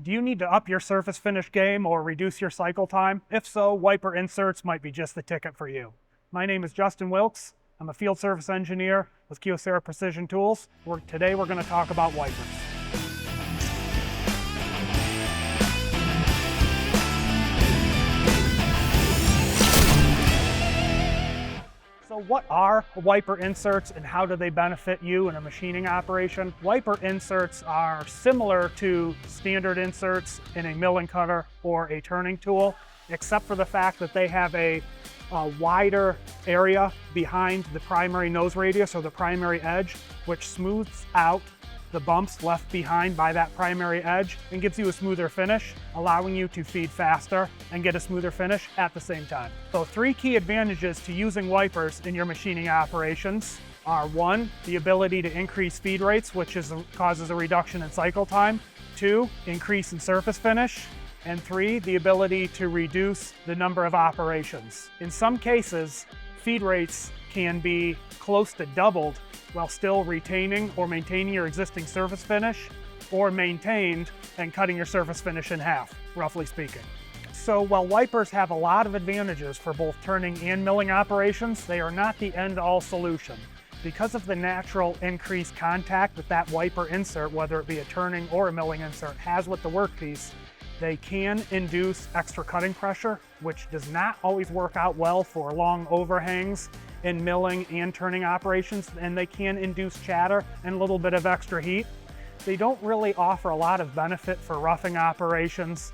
Do you need to up your surface finish game or reduce your cycle time? If so, wiper inserts might be just the ticket for you. My name is Justin Wilkes. I'm a field service engineer with KYOCERA Precision Tools. Today we're going to talk about wipers. So what are wiper inserts and how do they benefit you in a machining operation? Wiper inserts are similar to standard inserts in a milling cutter or a turning tool, except for the fact that they have a wider area behind the primary nose radius or the primary edge, which smooths out the bumps left behind by that primary edge and gives you a smoother finish, allowing you to feed faster and get a smoother finish at the same time. So 3 key advantages to using wipers in your machining operations are: 1, the ability to increase feed rates, which causes a reduction in cycle time; 2, increase in surface finish; and 3, the ability to reduce the number of operations. In some cases, feed rates can be close to doubled while still retaining or maintaining your existing surface finish, or maintained and cutting your surface finish in half, roughly speaking. So while wipers have a lot of advantages for both turning and milling operations, they are not the end-all solution. Because of the natural increased contact that wiper insert, whether it be a turning or a milling insert, has with the workpiece, they can induce extra cutting pressure, which does not always work out well for long overhangs in milling and turning operations, and they can induce chatter and a little bit of extra heat. They don't really offer a lot of benefit for roughing operations,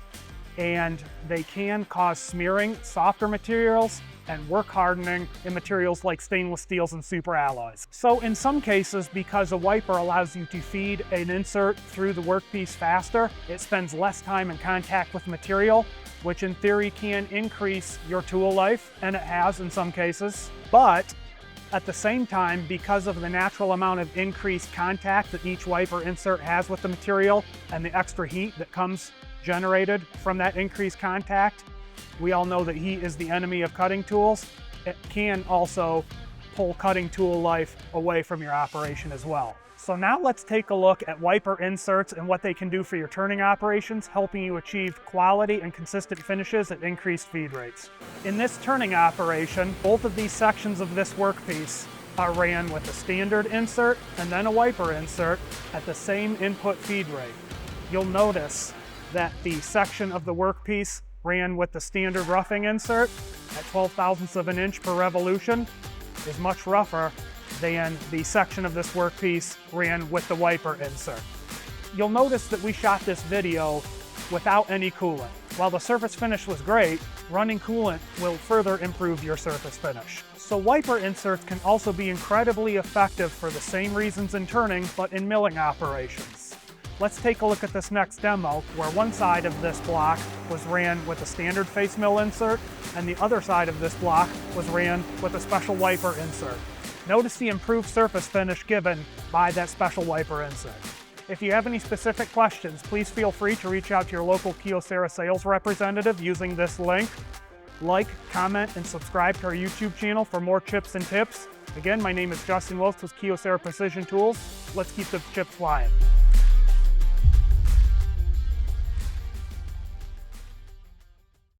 and they can cause smearing softer materials and work hardening in materials like stainless steels and super alloys. So in some cases, because a wiper allows you to feed an insert through the workpiece faster, it spends less time in contact with material, which in theory can increase your tool life, and it has in some cases. But at the same time, because of the natural amount of increased contact that each wiper insert has with the material and the extra heat that comes generated from that increased contact, we all know that heat is the enemy of cutting tools. It can also pull cutting tool life away from your operation as well. So now let's take a look at wiper inserts and what they can do for your turning operations, helping you achieve quality and consistent finishes at increased feed rates. In this turning operation, both of these sections of this workpiece are ran with a standard insert and then a wiper insert at the same input feed rate. You'll notice that the section of the workpiece ran with the standard roughing insert at 12 thousandths of an inch per revolution is much rougher than the section of this workpiece ran with the wiper insert. You'll notice that we shot this video without any coolant. While the surface finish was great, running coolant will further improve your surface finish. So wiper inserts can also be incredibly effective for the same reasons in turning, but in milling operations. Let's take a look at this next demo, where one side of this block was ran with a standard face mill insert, and the other side of this block was ran with a special wiper insert. Notice the improved surface finish given by that special wiper insert. If you have any specific questions, please feel free to reach out to your local KYOCERA sales representative using this link. Like, comment, and subscribe to our YouTube channel for more chips and tips. Again, my name is Justin Wilkes with KYOCERA Precision Tools. Let's keep the chips flying.